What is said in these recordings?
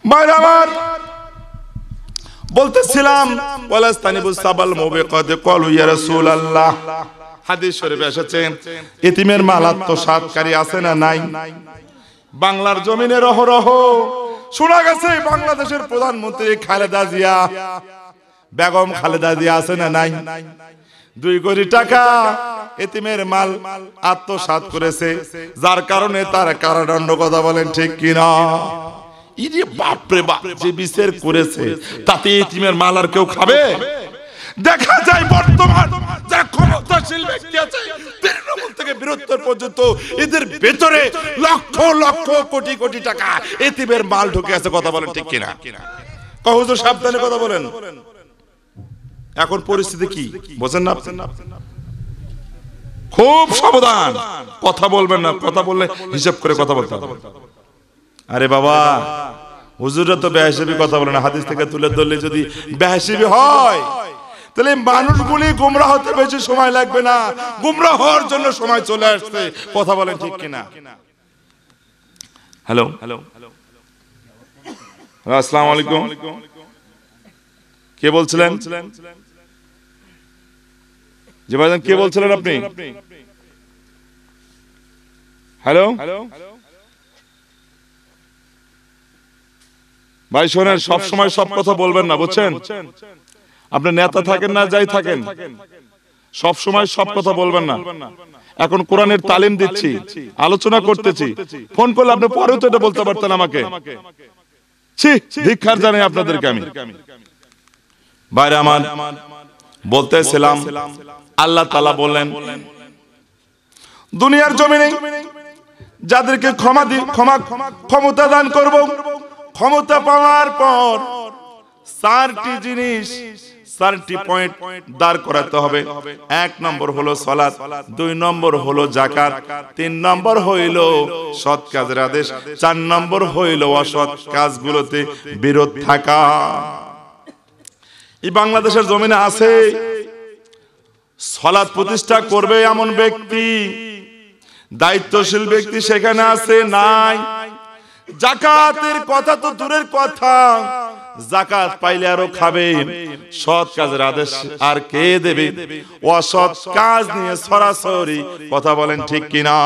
ভাইরা আমার, বলতেছিলাম ওয়ালাস্তানিবুস সাবাল মুবিকাত ক্বালু ইয়া রাসূলুল্লাহ, হাদিস শরীফে এসেছে এতিমের মাল আত্মসাৎকারী আছে না নাই? বাংলার জমিনে রহরহ শোনা গেছে বাংলাদেশের প্রধানমন্ত্রী খালেদা জিয়া, বেগম খালেদা জিয়া আছে না নাই? 2 কোটি টাকা এতিমের মাল আত্মসাৎ করেছে, যার কারণে তার কারাদণ্ড। কথা বলেন ঠিক কিনা? ইরে বাপ রে বাপ, যে বিচার করেছে তাতে এতিমের মাল আর কেউ খাবে? দেখা যায় বর্তমান যারা ক্ষমতাশীল ব্যক্তি আছে তৃণমূল থেকে বৃহত্তর পর্যন্ত এদের ভেতরে লক্ষ লক্ষ কোটি কোটি টাকা এতিমের মাল ঢুকে আছে। কথা বলেন ঠিক কিনা? হুজুর সাবধানে কথা বলেন। এখন পরিস্থিতি কি বোঝেন না? খুব সাবধান, কথা বলবেন না। কথা বললে হিসাব করে কথা বলতে হবে। আরে বাবা, হুজুররা তো বেহিসাবি কথা বলে না। হাদিস থেকে তুলে ধরলে যদি বেহিসাবি হয় তাহলে মানুষগুলি গুমরাহ হতে বেশি সময় লাগবে না, গুমরাহ হওয়ার জন্য সময় চলে আসছে। কথা বলেন ঠিক কিনা? হ্যালো, আসসালামু আলাইকুম। কে বলছিলেন? জি ভাইজান, কে বলছিলেন আপনি? হ্যালো ভাই, শোনেন, সব সময় সব কথা বলবেন না, বুঝছেন? আপনি নেতা থাকেন না যাই থাকেন, সব সময় সব কথা বলবেন না। এখন কোরআনের তালিম দিচ্ছি, আলোচনা করতেছি। ফোন করলে আপনি পরেও তো এটা বলতে পারতেন আমাকে। ছি, ধিক্কার জানাই আপনাদেরকে আমি। ভাইরা আমার, বলতেছিলাম আল্লাহ তাআলা বললেন দুনিয়ার জমিনে যাদেরকে ক্ষমতা দান করব, ক্ষমতা পাওয়ার পর 4টি জিনিস, 4টি পয়েন্ট দাঁড় করাতে হবে। 1 নম্বর হলো সালাত, 2 নম্বর হলো যাকাত, 3 নম্বর হইল সৎ কাজের আদেশ, 4 নম্বর হইল অসৎ কাজগুলোতে বিরত থাকা। এই বাংলাদেশের জমিনে আছে সালাত প্রতিষ্ঠা করবে এমন ব্যক্তি, দায়িত্বশীল ব্যক্তি সেখানে আছে নাই? যাকাতের কথা তো দূরের কথা, যাকাত পাইলে আরো খাবে। সৎ কাজের আদেশ আর কে দেবে? অসৎ কাজ নিয়ে সরাসরি কথা বলেন ঠিক কিনা?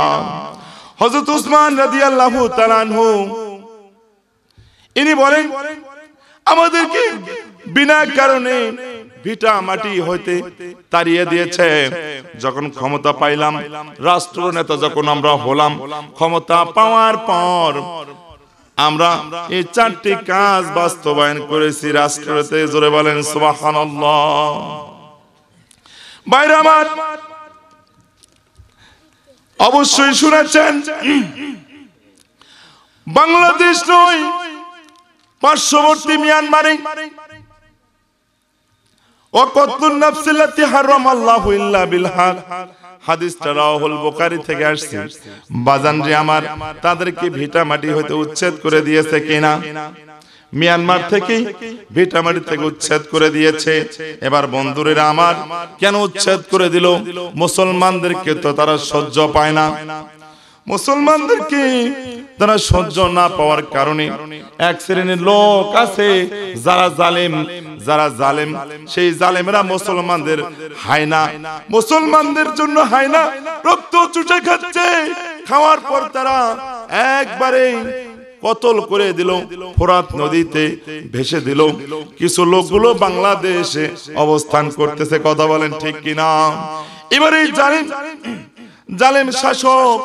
হযরত উসমান রাদিয়াল্লাহু তাআলা আনহু ইনি বলেন আমাদেরকে বিনা কারণে ভিটা মাটি হইতে তাড়িয়ে দিয়েছে। যখন ক্ষমতা পাইলাম, রাষ্ট্রনেতা যখন আমরা হলাম, ক্ষমতা পাওয়ার পর আমরা এই 4টি কাজ বাস্তবায়ন করেছি রাষ্ট্রতে। জোরে বলেন সুবহানাল্লাহ। ভাইরা আমার, অবশ্যই শুনেছেন বাংলাদেশ নয়, পার্শ্ববর্তী মিয়ানমারে ওয়াকাতুন নাফসিল্লাতি হারামাল্লাহু ইল্লা বিল হক, হাদিসটা রাওয়াহুল বুখারী থেকে আসছে। বাজান রে আমার, তাদেরকে ভিটা মাটি হইতে উচ্ছেদ করে দিয়েছে কিনা? মিয়ানমার থেকে ভিটা মাটি থেকে উচ্ছেদ করে দিয়েছে। এবার বন্ধুরা আমার, কেন উচ্ছেদ করে দিল? মুসলমানদেরকে তো তারা সহ্য পায় না। মুসলমানদেরকে তারা সহ্য না পাওয়ার কারণে এক শ্রেণীর লোক আছে যারা জালেম, সেই জালেমরা মুসলমানদের হায়না, মুসলমানদের জন্য হায়না রক্ত চুষে খাচ্ছে। খাওয়ার পর তারা একবারে কতল করে দিল, ফোরাত নদীতে ভেসে দিল। কিছু লোকগুলো বাংলাদেশে অবস্থান করতেছে। কথা বলেন ঠিক কিনা? এবার এই জালেম শাসক,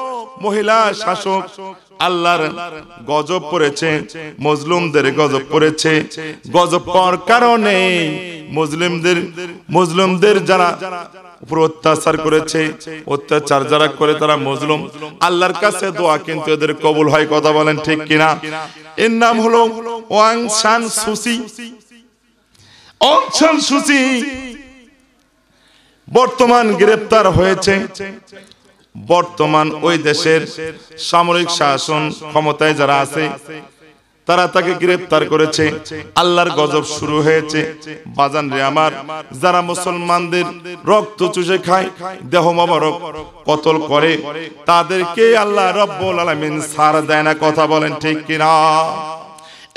মহিলা শাসক, আল্লাহর গজব পড়েছে, মুসলিমদের গজব পড়েছে। গজব পাওয়ার কারণে মুসলিমদের যারা উপর অত্যাচার করেছে, অত্যাচার যারা করে তারা মুসলিম, আল্লাহর কাছে দোয়া কিন্তু এদের কবুল হয়। কথা বলেন ঠিক কিনা? এর নাম হলো অং সান সুচি। অং সান সুচি বর্তমান গ্রেফতার হয়েছে। বর্তমান ওই দেশের সামরিক শাসন ক্ষমতায় যারা আছে তারা তাকে গ্রেফতার করেছে। আল্লাহর গজব শুরু হয়েছে। বাজান রে আমার, যারা মুসলমানদের রক্ত চুষে খায়, দেহ মোবারক কতল করে, তাদেরকে আল্লাহ রাব্বুল আলামিন ছাড় দেয় না। কথা বলেন ঠিক কিনা?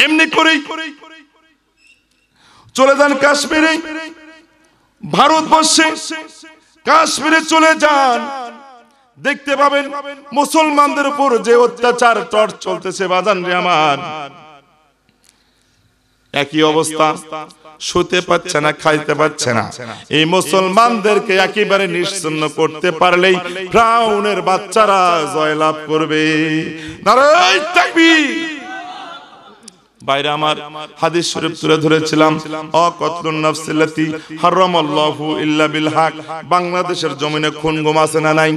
এমনি করেই চলে যান কাশ্মীরে, ভারতবর্ষে কাশ্মীরে চলে যান, দেখতে পাবেন মুসলমানদের উপর যে অত্যাচার চলতেছে বাজান রে আমার। একই অবস্থা, শুতে পাচ্ছে না, খাইতে পাচ্ছে না। এই মুসলমানদেরকে একেবারে নিশ্চিহ্ন করতে পারলেই ফিরআউনের বাচ্চারা জয়লাভ করবে। নারায়ে তাকবীর। বাইরে আমার হাদিস শরীফ তুলে ধরেছিলাম, অকতলুন নাফসিল্লাতি হারামাল্লাহু ইল্লা বিল হক। বাংলাদেশের জমিনে খুন গুম আছে না নাই?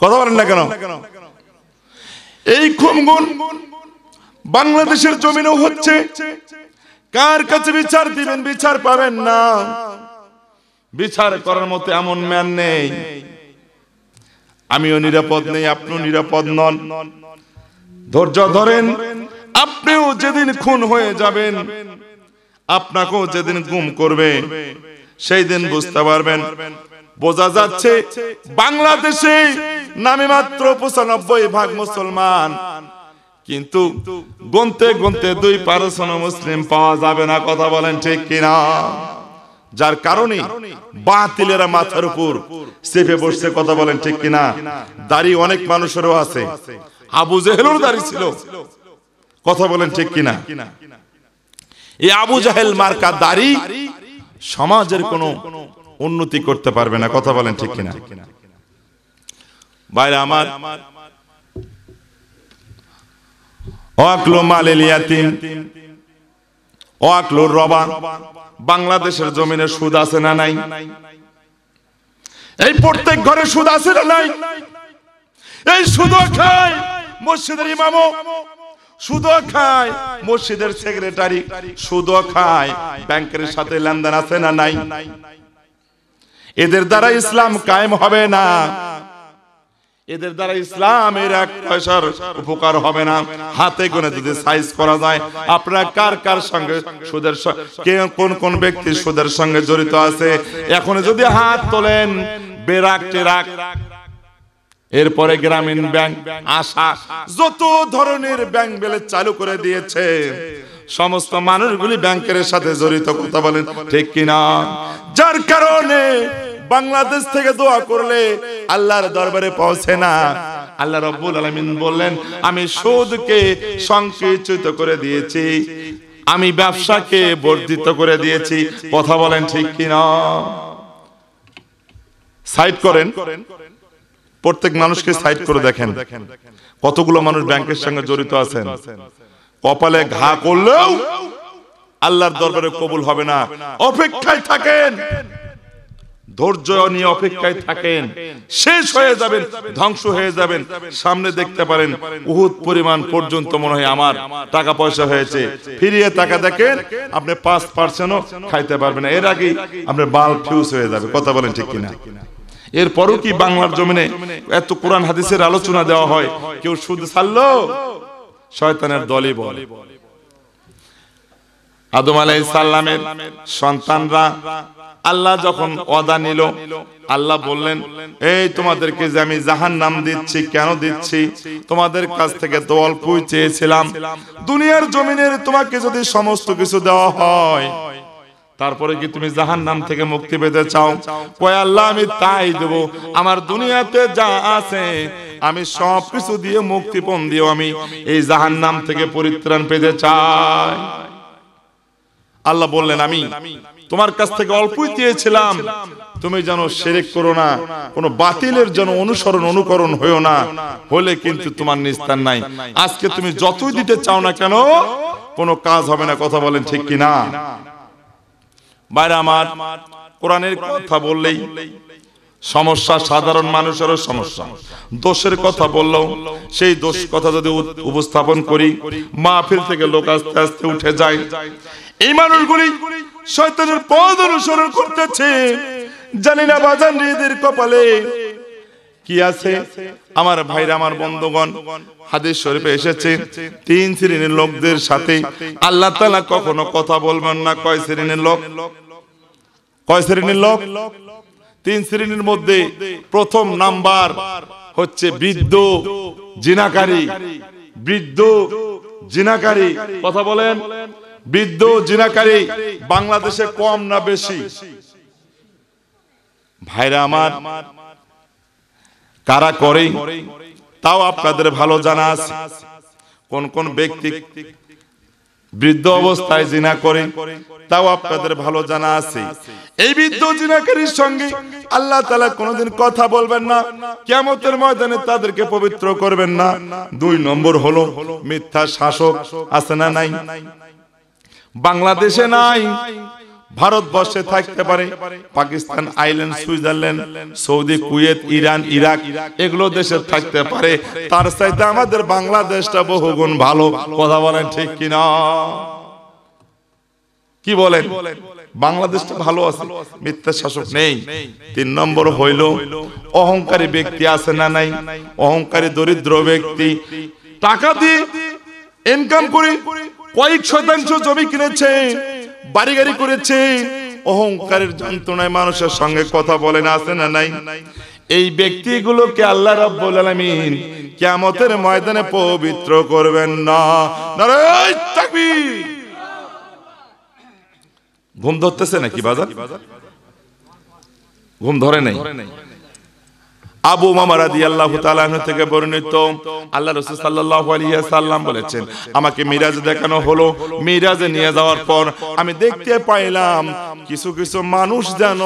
কথা বলেন না কেন? এই খুন গুম বাংলাদেশের জমিনেও হচ্ছে। কার কাছে বিচার দিবেন? বিচার পাবেন না। বিচার করার মতো এমন ম্যান নেই। আমিও নিরাপদ নেই, আপনিও নিরাপদ নন। ধৈর্য ধরেন। আপনিও যেদিন খুন হয়ে যাবেন, আপনাকেও যেদিন গুম করবে, সেই দিন বুঝতে পারবেন। বোঝা যাচ্ছে বাংলাদেশে নামে মাত্র 95% মুসলমান, কিন্তু গুনতে গুনতে 2% মুসলিম পাওয়া যাবে না। কথা বলেন ঠিক কিনা? যার কারণে বাতিলেরা মাথার উপর চেপে বসছে। কথা বলেন ঠিক কিনা? দাড়ি অনেক মানুষেরও আছে, আবু জেহেলের দাড়ি ছিল। কথা বলেন ঠিক কিনা? এই আবু জাহেল মার্কা দাড়ি সমাজের কোনো উন্নতি করতে পারবে না। কথা বলেন ঠিক কিনা? ভাইরা আমার, ওয়াকলু মালিল ইয়াতীম ওয়াকলুর রবা। বাংলাদেশের জমিনে সুদ আছে না নাই? এই প্রত্যেক ঘরে সুদ আছে না নাই? এই সুদও খায় মসজিদের ইমামও, সুদও খায় মসজিদের সেক্রেটারি, সুদও খায় ব্যাংকের সাথে লেনদেন আছে না নাই? এদের দ্বারা ইসলাম কায়েম হবে না। এদের দ্বারা ইসলামের 1 পয়সার উপকার হবে না। হাতে গোনে যদি সাইজ করা যায়, আপনারা কার কার সঙ্গে সুদের, কোন কোন ব্যক্তি সুদের সঙ্গে জড়িত আছে এখন যদি হাত তোলেন, বেরাক টেরাক, এরপরে গ্রামীণ ব্যাংক, আশা, যত ধরনের ব্যাংক বেলে চালু করে দিয়েছে, সমস্ত মানুষগুলি ব্যাংকের সাথে জড়িত। কথা বলেন ঠিক কিনা? যার কারণে বাংলাদেশ থেকে দোয়া করলে আল্লাহর দরবারে পৌঁছে না। আল্লাহ রাব্বুল আলামিন বললেন, আমি সুদকে সংকুচিত করে দিয়েছি, আমি ব্যবসাকে বর্ধিত করে দিয়েছি। কথা বলেন ঠিক কিনা? সাইড করেন, প্রত্যেক মানুষকে সাইড করে দেখেন কতগুলো মানুষ ব্যাংকের সঙ্গে জড়িত আছেন। কপালে ঘা করলেও আল্লাহর দরবারে কবুল হবে না। অপেক্ষায় থাকেন, ধৈর্য নিয়ে অপেক্ষায় থাকেন। শেষ হয়ে যাবেন, ধ্বংস হয়ে যাবেন। সামনে দেখতে পারেন উহুদ পরিমাণ পর্যন্ত মনে হয় আমার টাকা পয়সা হয়েছে, ফিরিয়ে টাকা দেখেন আপনি 5%ও খাইতে পারবেন না। এর আগেই আপনার বাল ফিউজ হয়ে যাবে। কথা বলেন ঠিক কিনা? এরপরও কি বাংলার জমিনে এত কোরআন হাদিসের আলোচনা দেওয়া হয়, কেউ সুদ ছাড়লো? শয়তানের দলই বলে। আদম আলাইহিস সালামের সন্তানরা আল্লাহ যখন ওয়াদা নিল, আল্লাহ বললেন, এই তোমাদেরকে যে আমি জাহান্নাম দিচ্ছি, কেন দিচ্ছি? তোমাদের কাছ থেকে তো অল্পই চেয়েছিলাম। দুনিয়ার জমিনের তোমাকে যদি সমস্ত কিছু দেওয়া হয়, তারপরে কি তুমি জাহান্নাম থেকে মুক্তি পেতে চাও? কয় আল্লাহ আমি তাই দেব। আমার দুনিয়াতে যা আছে আমি সব কিছু দিয়ে মুক্তিপণ দিও আমি এই জাহান্নাম থেকে পরিত্রাণ পেতে চাই। আল্লাহ বললেন, আমি তোমার কাছ থেকে অল্পই চেয়েছিলাম, তুমি যেন শিরক করো না, কোনো বাতিলের যেন অনুকরণ হইও না, হলে কিন্তু তোমার নিস্তার নাই। আজকে তুমি যতই দিতে চাও না কেন, কোনো কাজ হবে না। কথা বলেন ঠিক কিনা? বাইরে আমার, কোরআনের কথা বললেই সমস্যা, সাধারণ মানুষেরও সমস্যা। দোষের কথা বললেও সেই দোষ কথা যদি উপস্থাপন করি, মাহফিল থেকে লোক আস্তে আস্তে উঠে যায়। এই মানুষগুলি শয়তানের পথ অনুসরণ করতেছে। জানি না বাজান এদের কপালে কি আছে। আমার ভাইরা, আমার বন্ধুগণ, হাদিস শরীফে এসেছে 3 শ্রেণীর লোকদের সাথে আল্লাহ তাআলা কখনো কথা বলবেন না। কয় শ্রেণীর লোক? কয় শ্রেণীর লোক? 3 শ্রেণীর মধ্যে প্রথম নাম্বার হচ্ছে বৃদ্ধ জিনাকারী। বৃদ্ধ জিনাকারী, কথা বলেন, বৃদ্ধ জিনাকারী বাংলাদেশে কম না বেশি? ভাইরা আমার, কারা করে তাও আপনাদের ভালো জানা আছে। কোন কোন ব্যক্তি বৃদ্ধ অবস্থায় জিনা করে তাও আপনাদের ভালো জানা আছে। এই বৃদ্ধ জিনাকারীর সঙ্গে আল্লাহ তাআলা কোনোদিন কথা বলবেন না, কিয়ামতের ময়দানে তাদেরকে পবিত্র করবেন না। 2 নম্বর হলো মিথ্যা শাসক আছে না নাই? বাংলাদেশে নাই, ভারতবর্ষে থাকতে পারে, Pakistan, island, Switzerland, Saudi, Kuwait, Iran, Iraq এগুলো দেশে থাকতে পারে। তার চাইতে আমাদের বাংলাদেশটা বহুগুণ ভালো, কথা বলেন ঠিক কিনা? কি বলেন? বাংলাদেশটা ভালো আছে, মিথ্যা শাসক নেই। 3 নম্বর হইল অহংকারী ব্যক্তি আছে না নাই? অহংকারী দরিদ্র ব্যক্তি টাকা দিয়ে ইনকাম করে কয়েক শতাংশ জমি কিনেছে, বাড়ি গাড়ি করেছে, অহংকারের যন্ত্রণায় মানুষের সঙ্গে কথা বলে না, আছে না নাই? এই ব্যক্তিগুলোকে আল্লাহ রাব্বুল আলামিন কিয়ামতের ময়দানে পবিত্র করবেন না। নারে তাকবীর! ঘুম ধরতেছে নাকি বাজার? ঘুম ধরে নাই? আবু উমামা রাদিয়াল্লাহু তাআলা আনহু থেকে বর্ণিত, আল্লাহ রাসূল সাল্লাল্লাহু আলাইহি ওয়াসাল্লাম বলেছেন, আমাকে মিরাজ দেখানো হলো। মিরাজে নিয়ে যাওয়ার পর আমি দেখতে পাইলাম কিছু কিছু মানুষ যেন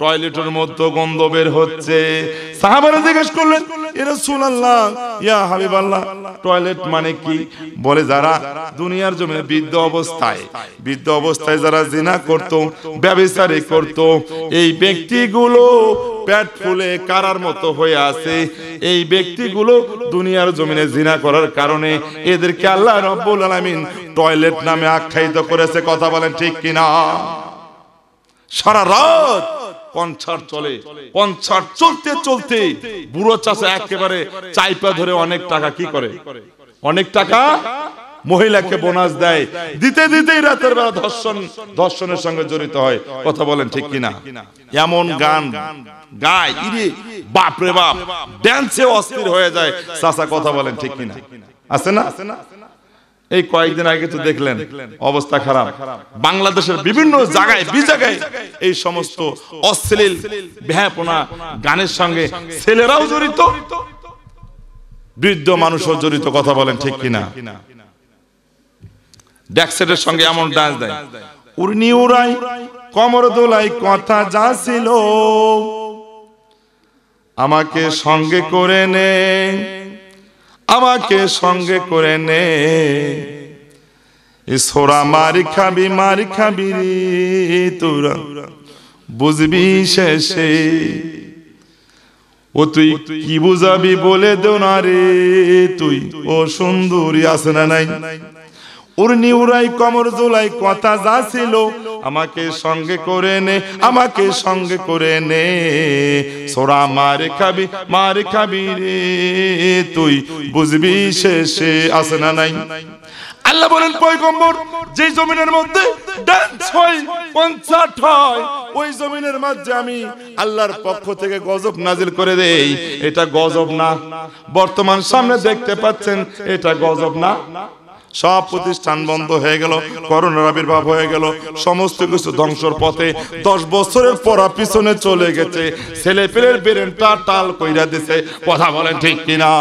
টয়লেটের মধ্যে গন্ধ বের হচ্ছে। সাহাবারা জিজ্ঞেস করলেন, ইয়া রাসূলুল্লাহ, ইয়া হাবিবাল্লাহ, টয়লেট মানে কি? বলে, যারা দুনিয়ার জমিনে বৃদ্ধ অবস্থায় যারা জিনা করত, ব্যভিচারী করত, এই ব্যক্তিগুলো পেট ফুলে কারার মতো হয়ে আছে। এই ব্যক্তিগুলো দুনিয়ার জমিনে জিনা করার কারণে এদেরকে আল্লাহ রাব্বুল আলামিন টয়লেট নামে আখ্যায়িত করেছে, কথা বলেন ঠিক কিনা? সারা রাত কনসার্ট চলে, কনসার্ট চলতে চলতে বুড়ো চাচা একেবারে চাইপা ধরে অনেক টাকা কি করে, অনেক টাকা মহিলাকে বোনাস দেয়, দিতে দিতেই রাতের বেলা ধর্ষণের সঙ্গে জড়িত হয়, কথা বলেন ঠিক কিনা? এমন গান গায়, ইরে বাপ রে বাপ, ড্যান্সে অস্থির হয়ে যায় চাচা, কথা বলেন ঠিক কিনা? আছে না? এই কয়েকদিন আগে তো দেখলেন অবস্থা খারাপ, বাংলাদেশের বিভিন্ন জায়গায় বিজায়গায় এই সমস্ত অশ্লীল বেহাপনা গানের সঙ্গে ছেলেরাও জড়িত, বৃদ্ধ মানুষও জড়িত, কথা বলেন ঠিক কিনা? ড্যাক্সেটের সঙ্গে এমন ডান্স দেয়, উড়নি উড়াই কমর দোলাই কথা যা ছিল, আমাকে সঙ্গে করে নে, আমাকে সঙ্গে করে নে, সোরা মারি খাবি রে তোরা, বুঝবি শেষে, ও তুই কি বুঝাবি বলে দে না রে তুই, ও সুন্দরী, আছে না নাই? উড়নি উড়াই কমর দোলাই কথা যা ছিল, আমাকে সঙ্গে করে নে, আমাকে সঙ্গে করে নে, সোরা মার খাবি রে তুই, বুঝবি শেষে, আছে না নাই? আল্লাহ বলেন, পয়গম্বর, যে জমিনের মধ্যে ডান্স হয়, কনসার্ট হয়, ওই জমিনের মধ্যে আমি আল্লাহর পক্ষ থেকে গজব নাজিল করে দেই। এটা গজব না? বর্তমান সামনে দেখতে পাচ্ছেন, এটা গজব না? সব প্রতিষ্ঠান বন্ধ হয়ে গেল, করোনার আবির্ভাব হয়ে গেল, সমস্ত কিছু ধ্বংসর পথে। 10 বছরের পড়া পিছনে চলে গেছে, ছেলে পেলের ব্রেনটা টাল কইরা দিছে, কথা বলেন ঠিক কিনা?